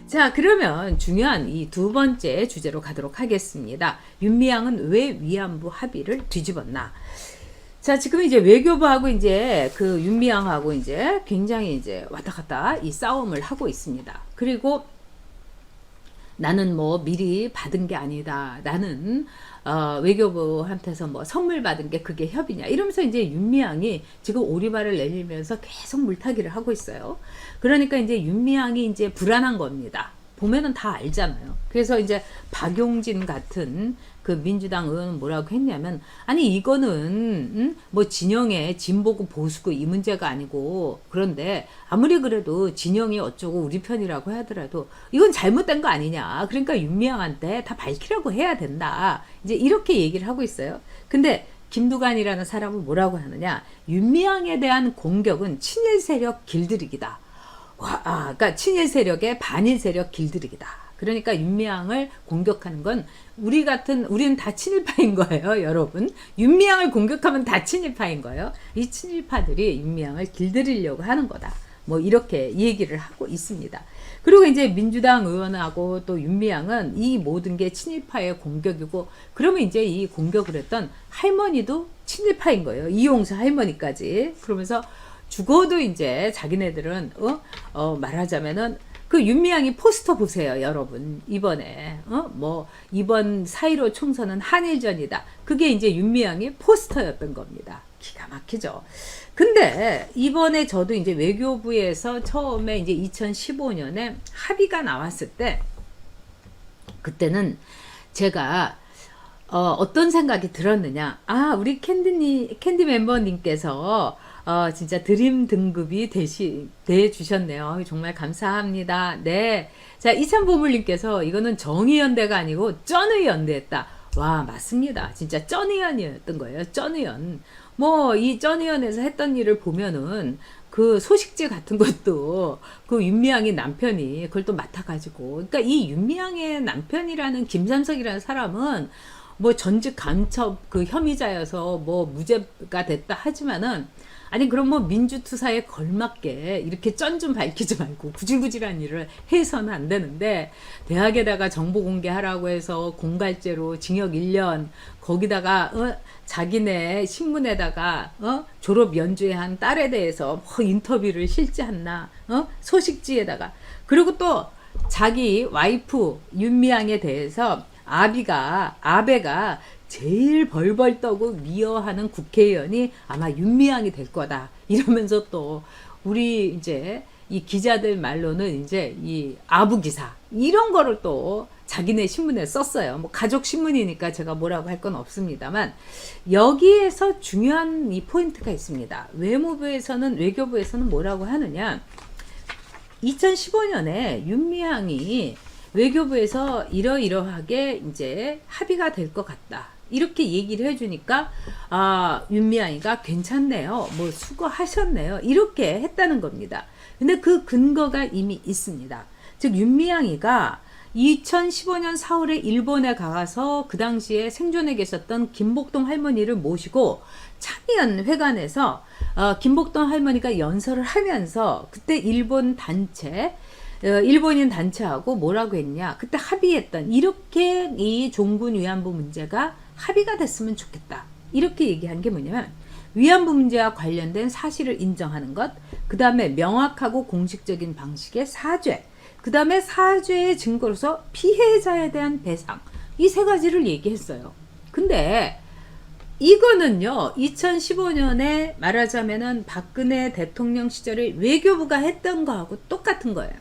자, 그러면 중요한 이 두 번째 주제로 가도록 하겠습니다. 윤미향은 왜 위안부 합의를 뒤집었나? 자, 지금 이제 외교부하고 이제 그 윤미향하고 이제 굉장히 이제 왔다 갔다 이 싸움을 하고 있습니다. 그리고 나는 뭐 미리 받은 게 아니다. 나는 외교부한테서 뭐 선물 받은 게 그게 협의냐. 이러면서 이제 윤미향이 지금 오리발을 내밀면서 계속 물타기를 하고 있어요. 그러니까 이제 윤미향이 이제 불안한 겁니다. 보면은 다 알잖아요. 그래서 이제 박용진 같은 그 민주당 의원은 뭐라고 했냐면, 아니 이거는 뭐 진영의 진보고 보수고 이 문제가 아니고, 그런데 아무리 그래도 진영이 어쩌고 우리 편이라고 하더라도 이건 잘못된 거 아니냐. 그러니까 윤미향한테 다 밝히라고 해야 된다. 이제 이렇게 얘기를 하고 있어요. 근데 김두관이라는 사람은 뭐라고 하느냐, 윤미향에 대한 공격은 친일 세력 길들이기다. 그러니까 친일 세력의 반일 세력 길들이기다. 그러니까 윤미향을 공격하는 건 우리는 다 친일파인 거예요, 여러분. 윤미향을 공격하면 다 친일파인 거예요. 이 친일파들이 윤미향을 길들이려고 하는 거다. 뭐 이렇게 얘기를 하고 있습니다. 그리고 이제 민주당 의원하고 또 윤미향은 이 모든 게 친일파의 공격이고, 그러면 이제 이 공격을 했던 할머니도 친일파인 거예요. 이용수 할머니까지. 그러면서 죽어도 이제 자기네들은 말하자면은 그 윤미향이 포스터 보세요, 여러분. 이번에 뭐 이번 4.15 총선은 한일전이다. 그게 이제 윤미향이 포스터였던 겁니다. 기가 막히죠. 근데 이번에 저도 이제 외교부에서 처음에 이제 2015년에 합의가 나왔을 때, 그때는 제가 어떤 생각이 들었느냐. 우리 캔디 멤버님께서 진짜 드림 등급이 되주셨네요. 정말 감사합니다. 네. 자, 이찬보물님께서 이거는 정의연대가 아니고 쩐의연대였다. 와, 맞습니다. 진짜 쩐의연이었던 거예요. 쩐의연. 뭐, 이 쩐의연에서 했던 일을 보면은 그 소식지 같은 것도 그 윤미향의 남편이 그걸 또 맡아가지고. 그러니까 이 윤미향의 남편이라는 김삼석이라는 사람은 뭐 전직 간첩 그 혐의자여서 뭐 무죄가 됐다 하지만은, 아니 그럼 뭐 민주투사에 걸맞게 이렇게 쩐 좀 밝히지 말고 구질구질한 일을 해서는 안 되는데, 대학에다가 정보 공개하라고 해서 공갈죄로 징역 1년, 거기다가 자기네 신문에다가 졸업 연주한 딸에 대해서 뭐 인터뷰를 실지않나, 소식지에다가, 그리고 또 자기 와이프 윤미향에 대해서 아베가 제일 벌벌 떠고 미워하는 국회의원이 아마 윤미향이 될 거다. 이러면서 또 우리 이제 이 기자들 말로는 이제 이 아부기사 이런 거를 또 자기네 신문에 썼어요. 뭐 가족 신문이니까 제가 뭐라고 할 건 없습니다만, 여기에서 중요한 이 포인트가 있습니다. 외교부에서는 뭐라고 하느냐. 2015년에 윤미향이 외교부에서 이러이러하게 이제 합의가 될 것 같다. 이렇게 얘기를 해주니까 윤미향이가 괜찮네요. 뭐 수고하셨네요. 이렇게 했다는 겁니다. 근데 그 근거가 이미 있습니다. 즉 윤미향이가 2015년 4월에 일본에 가서 그 당시에 생존해 계셨던 김복동 할머니를 모시고 참의원 회관에서 김복동 할머니가 연설을 하면서 그때 일본인 단체하고 뭐라고 했냐, 그때 합의했던, 이렇게 이 종군 위안부 문제가 합의가 됐으면 좋겠다, 이렇게 얘기한 게 뭐냐면, 위안부 문제와 관련된 사실을 인정하는 것, 그 다음에 명확하고 공식적인 방식의 사죄, 그 다음에 사죄의 증거로서 피해자에 대한 배상, 이 세 가지를 얘기했어요. 근데 이거는요, 2015년에 말하자면은 박근혜 대통령 시절에 외교부가 했던 거하고 똑같은 거예요.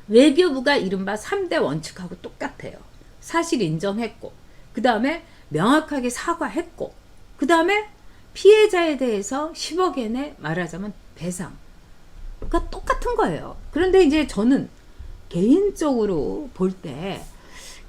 외교부가 이른바 3대 원칙하고 똑같아요. 사실 인정했고, 그 다음에 명확하게 사과했고, 그 다음에 피해자에 대해서 10억엔의 말하자면 배상. 그러니까 똑같은 거예요. 그런데 이제 저는 개인적으로 볼 때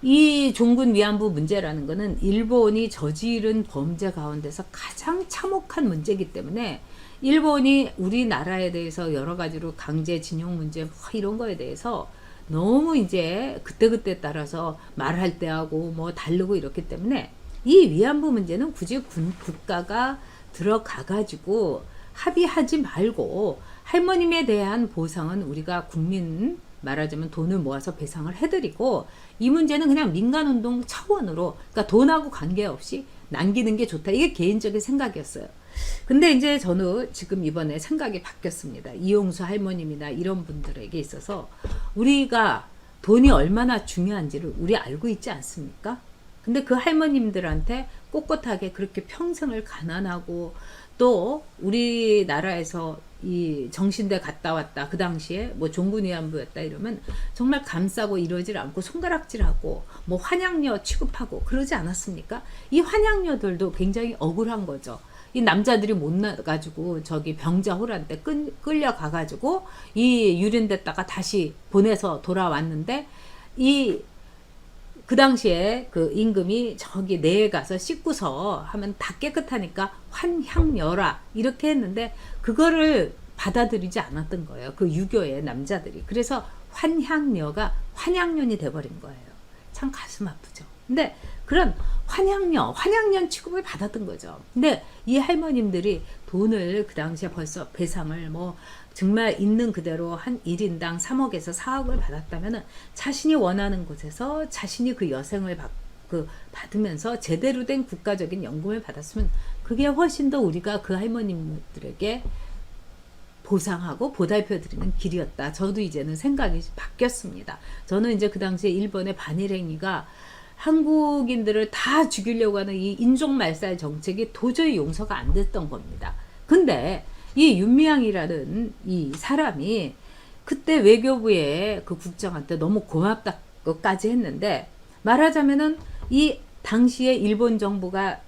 이 종군 위안부 문제라는 거는 일본이 저지른 범죄 가운데서 가장 참혹한 문제이기 때문에, 일본이 우리나라에 대해서 여러 가지로 강제징용 문제 뭐 이런 거에 대해서 너무 이제 그때그때 따라서 말할 때 하고 뭐 다르고 이렇기 때문에 이 위안부 문제는 굳이 국가가 들어가 가지고 합의하지 말고 할머님에 대한 보상은 우리가 국민 말하자면 돈을 모아서 배상을 해드리고 이 문제는 그냥 민간운동 차원으로 그러니까 돈하고 관계없이 남기는 게 좋다. 이게 개인적인 생각이었어요. 근데 이제 저는 지금 이번에 생각이 바뀌었습니다. 이용수 할머님이나 이런 분들에게 있어서 우리가 돈이 얼마나 중요한지를 우리 알고 있지 않습니까? 근데 그 할머님들한테 꼿꼿하게 그렇게 평생을 가난하고 또 우리나라에서 이 정신대 갔다 왔다 그 당시에 뭐 종군위안부였다 이러면 정말 감싸고 이러질 않고 손가락질하고 뭐 환양녀 취급하고 그러지 않았습니까? 이 환양녀들도 굉장히 억울한 거죠. 이 남자들이 못 나가지고 저기 병자호란때 끌려가가지고 이 유린됐다가 다시 보내서 돌아왔는데 이 그 당시에 그 임금이 저기 내에 가서 씻고서 하면 다 깨끗하니까 환향여라 이렇게 했는데 그거를 받아들이지 않았던 거예요. 그 유교의 남자들이. 그래서 환향녀가 환양년이 돼버린 거예요. 참 가슴 아프죠. 근데 그런 환양년 취급을 받았던 거죠. 근데 이 할머님들이 돈을 그 당시에 벌써 배상을 뭐 정말 있는 그대로 한 1인당 3억에서 4억을 받았다면은 자신이 원하는 곳에서 자신이 그 여생을 받으면서 제대로 된 국가적인 연금을 받았으면 그게 훨씬 더 우리가 그 할머님들에게 보상하고 보살펴 드리는 길이었다. 저도 이제는 생각이 바뀌었습니다. 저는 이제 그 당시에 일본의 반일행위가 한국인들을 다 죽이려고 하는 이 인종말살 정책이 도저히 용서가 안 됐던 겁니다. 근데 이 윤미향이라는 이 사람이 그때 외교부의 그 국장한테 너무 고맙다고까지 했는데 말하자면은 이 당시에 일본 정부가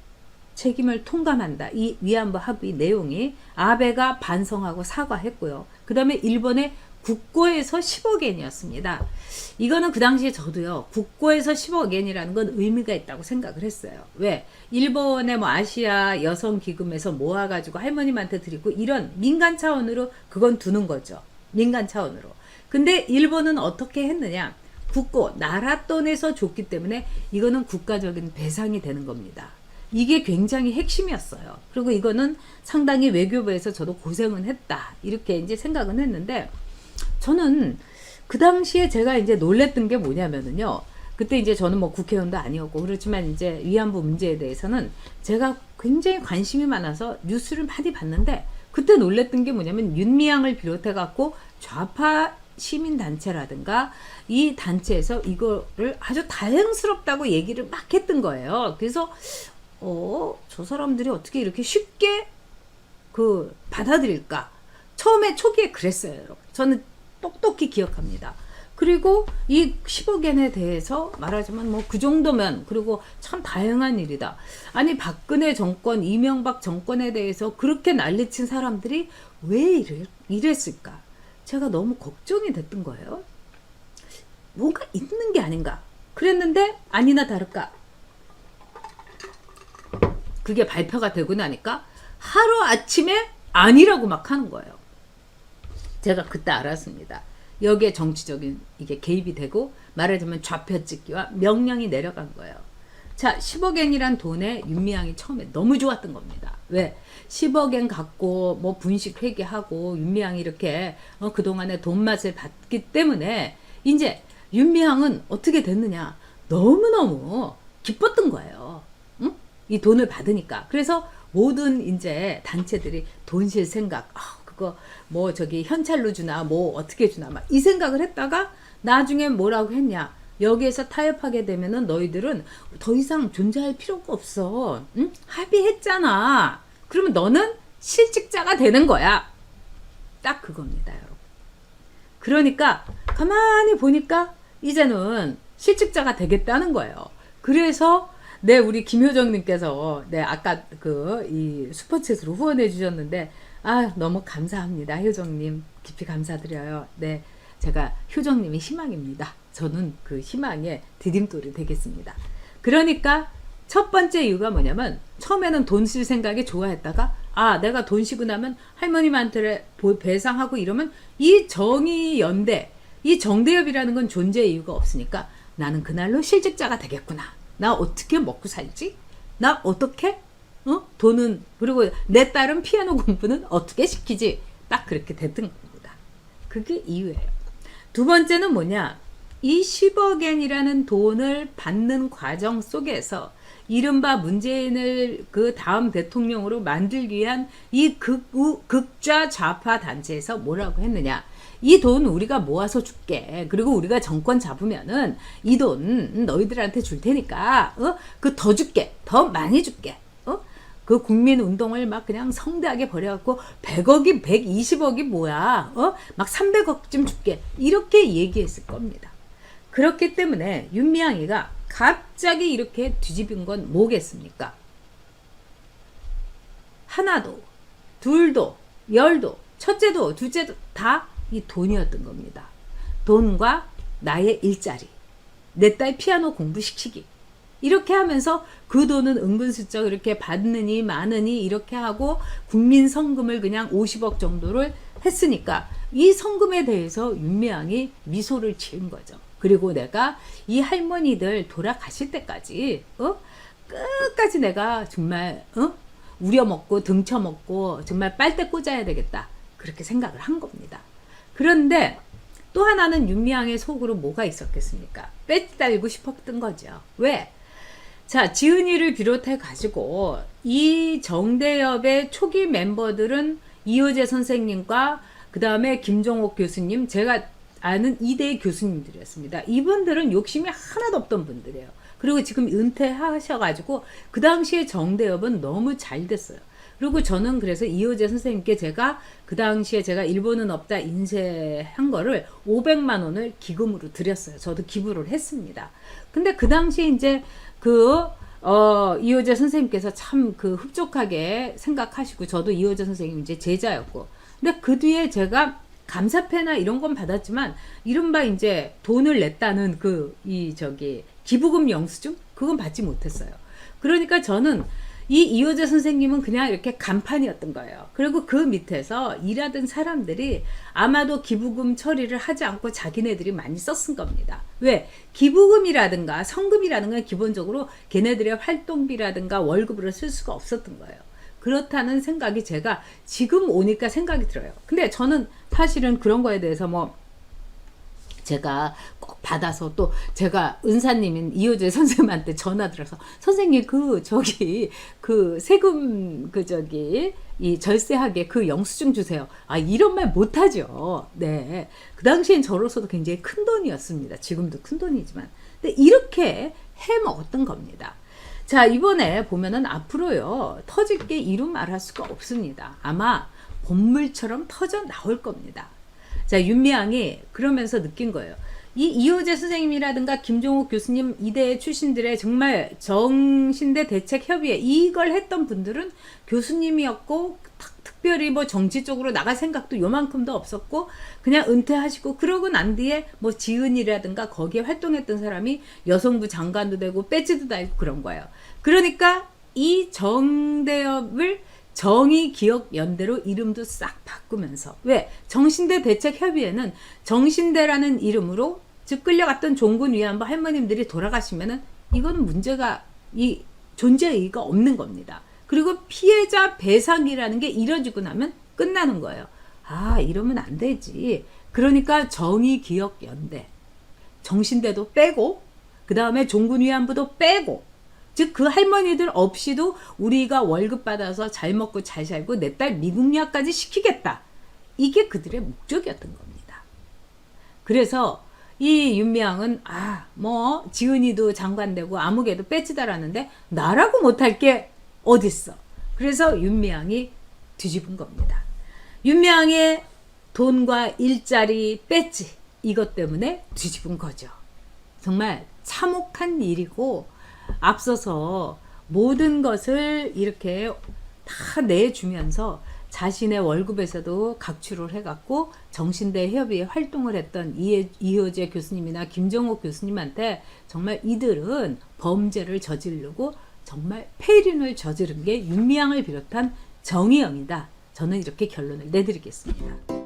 책임을 통감한다. 이 위안부 합의 내용이 아베가 반성하고 사과했고요. 그 다음에 일본의 국고에서 10억엔이었습니다. 이거는 그 당시에 저도요. 국고에서 10억엔이라는 건 의미가 있다고 생각을 했어요. 왜? 일본의 뭐 아시아 여성기금에서 모아가지고 할머님한테 드리고 이런 민간 차원으로 그건 두는 거죠. 민간 차원으로. 근데 일본은 어떻게 했느냐? 국고, 나라 돈에서 줬기 때문에 이거는 국가적인 배상이 되는 겁니다. 이게 굉장히 핵심이었어요. 그리고 이거는 상당히 외교부에서 저도 고생은 했다. 이렇게 이제 생각은 했는데 저는 그 당시에 제가 이제 놀랬던 게 뭐냐면은요. 그때 이제 저는 뭐 국회의원도 아니었고 그렇지만 이제 위안부 문제에 대해서는 제가 굉장히 관심이 많아서 뉴스를 많이 봤는데 그때 놀랬던 게 뭐냐면 윤미향을 비롯해 갖고 좌파 시민단체라든가 이 단체에서 이거를 아주 다행스럽다고 얘기를 막 했던 거예요. 그래서 저 사람들이 어떻게 이렇게 쉽게 그 받아들일까? 처음에 초기에 그랬어요, 여러분. 저는 똑똑히 기억합니다. 그리고 이 10억엔에 대해서 말하자면 뭐 그 정도면 그리고 참 다양한 일이다. 아니 박근혜 정권, 이명박 정권에 대해서 그렇게 난리친 사람들이 왜 이랬을까? 제가 너무 걱정이 됐던 거예요. 뭔가 있는 게 아닌가? 그랬는데 아니나 다를까? 그게 발표가 되고 나니까 하루아침에 아니라고 막 하는 거예요. 제가 그때 알았습니다. 여기에 정치적인 이게 개입이 되고 말하자면 좌표찍기와 명령이 내려간 거예요. 자, 10억엔이란 돈에 윤미향이 처음에 너무 좋았던 겁니다. 왜? 10억엔 갖고 뭐 분식 회계하고 윤미향이 이렇게 그동안의 돈 맛을 봤기 때문에 이제 윤미향은 어떻게 됐느냐? 너무너무 기뻤던 거예요. 응? 이 돈을 받으니까. 그래서 모든 이제 단체들이 돈 실 생각, 그거 뭐 저기 현찰로 주나 뭐 어떻게 주나 막 이 생각을 했다가 나중에 뭐라고 했냐? 여기에서 타협하게 되면은 너희들은 더 이상 존재할 필요가 없어. 응? 합의했잖아. 그러면 너는 실직자가 되는 거야. 딱 그겁니다, 여러분. 그러니까 가만히 보니까 이제는 실직자가 되겠다는 거예요. 그래서 우리 김효정님께서 아까 이 슈퍼챗으로 후원해 주셨는데 너무 감사합니다. 효정님 깊이 감사드려요. 네, 제가 효정님이 희망입니다. 저는 그 희망의 디딤돌이 되겠습니다. 그러니까 첫 번째 이유가 뭐냐면 처음에는 돈 쓸 생각이 좋아했다가 내가 돈 쓰고 나면 할머님한테 배상하고 이러면 이 정의연대 이 정대협이라는 건 존재 이유가 없으니까 나는 그날로 실직자가 되겠구나. 나 어떻게 먹고 살지? 나 어떻게? 돈은, 그리고 내 딸은 피아노 공부는 어떻게 시키지? 딱 그렇게 됐던 겁니다. 그게 이유예요. 두 번째는 뭐냐? 이 10억엔이라는 돈을 받는 과정 속에서 이른바 문재인을 그 다음 대통령으로 만들기 위한 이 극좌 좌파 단체에서 뭐라고 했느냐? 이 돈 우리가 모아서 줄게. 그리고 우리가 정권 잡으면은 이 돈 너희들한테 줄 테니까, 그 더 줄게. 더 많이 줄게. 그 국민 운동을 막 그냥 성대하게 벌여갖고 100억이 120억이 뭐야? 막 300억쯤 줄게. 이렇게 얘기했을 겁니다. 그렇기 때문에 윤미향이가 갑자기 이렇게 뒤집은 건 뭐겠습니까? 하나도, 둘도, 열도, 첫째도, 둘째도 다 이 돈이었던 겁니다. 돈과 나의 일자리, 내 딸 피아노 공부시키기. 이렇게 하면서 그 돈은 은근슬쩍 이렇게 받느니 마느니 이렇게 하고 국민 성금을 그냥 50억 정도를 했으니까 이 성금에 대해서 윤미향이 미소를 지은 거죠. 그리고 내가 이 할머니들 돌아가실 때까지 끝까지 내가 정말 우려먹고 등쳐먹고 정말 빨대 꽂아야 되겠다. 그렇게 생각을 한 겁니다. 그런데 또 하나는 윤미향의 속으로 뭐가 있었겠습니까? 빼달고 싶었던 거죠. 왜? 자, 지은이를 비롯해 가지고 이 정대협의 초기 멤버들은 이효재 선생님과 그 다음에 김종옥 교수님, 제가 아는 2대 교수님들이었습니다. 이분들은 욕심이 하나도 없던 분들이에요. 그리고 지금 은퇴하셔가지고 그 당시에 정대협은 너무 잘 됐어요. 그리고 저는 그래서 이효재 선생님께 제가 그 당시에 제가 일본은 없다 인쇄한 거를 500만 원을 기금으로 드렸어요. 저도 기부를 했습니다. 근데 그 당시에 이제 이효재 선생님께서 참 그 흡족하게 생각하시고 저도 이효재 선생님 이제 제자였고 근데 그 뒤에 제가 감사패나 이런 건 받았지만 이른바 이제 돈을 냈다는 기부금 영수증 그건 받지 못했어요. 그러니까 저는 이 이효재 선생님은 그냥 이렇게 간판이었던 거예요. 그리고 그 밑에서 일하던 사람들이 아마도 기부금 처리를 하지 않고 자기네들이 많이 썼은 겁니다. 왜? 기부금이라든가 성금이라든가 기본적으로 걔네들의 활동비라든가 월급으로 쓸 수가 없었던 거예요. 그렇다는 생각이 제가 지금 오니까 생각이 들어요. 근데 저는 사실은 그런 거에 대해서 제가 꼭 받아서 또 제가 은사님인 이효재 선생님한테 전화 들어서 선생님 그 세금 이 절세하게 그 영수증 주세요. 이런 말 못하죠. 네. 그 당시엔 저로서도 굉장히 큰 돈이었습니다. 지금도 큰 돈이지만. 근데 이렇게 해 먹었던 겁니다. 자, 이번에 보면은 앞으로요, 터질 게 이루 말할 수가 없습니다. 아마 본물처럼 터져 나올 겁니다. 자, 윤미향이 그러면서 느낀 거예요. 이 이효재 선생님이라든가 김종옥 교수님 이대 출신들의 정말 정신대 대책협의회 이걸 했던 분들은 교수님이었고 특별히 정치적으로 나갈 생각도 요만큼도 없었고 그냥 은퇴하시고 그러고 난 뒤에 지은이라든가 거기에 활동했던 사람이 여성부 장관도 되고 배지도 달고 그런 거예요. 그러니까 이 정대협을 정의기억연대로 이름도 싹 바꾸면서 왜? 정신대 대책협의회는 정신대라는 이름으로 즉 끌려갔던 종군 위안부 할머님들이 돌아가시면은 이거는 문제가 이 존재 의의가 없는 겁니다. 그리고 피해자 배상이라는 게 이뤄지고 나면 끝나는 거예요. 이러면 안 되지. 그러니까 정의기억연대 정신대도 빼고 그 다음에 종군 위안부도 빼고 즉 그 할머니들 없이도 우리가 월급 받아서 잘 먹고 잘 살고 내 딸 미국 유학까지 시키겠다. 이게 그들의 목적이었던 겁니다. 그래서 이 윤미향은 지은이도 장관되고 아무개도 배지다라는데 나라고 못할 게 어딨어. 그래서 윤미향이 뒤집은 겁니다. 윤미향의 돈과 일자리 배지 이것 때문에 뒤집은 거죠. 정말 참혹한 일이고 앞서서 모든 것을 이렇게 다 내주면서 자신의 월급에서도 각출을 해갖고 정신대 협의회 활동을 했던 이효재 교수님이나 김정옥 교수님한테 정말 이들은 범죄를 저지르고 정말 폐륜을 저지른 게 윤미향을 비롯한 정의영이다. 저는 이렇게 결론을 내드리겠습니다.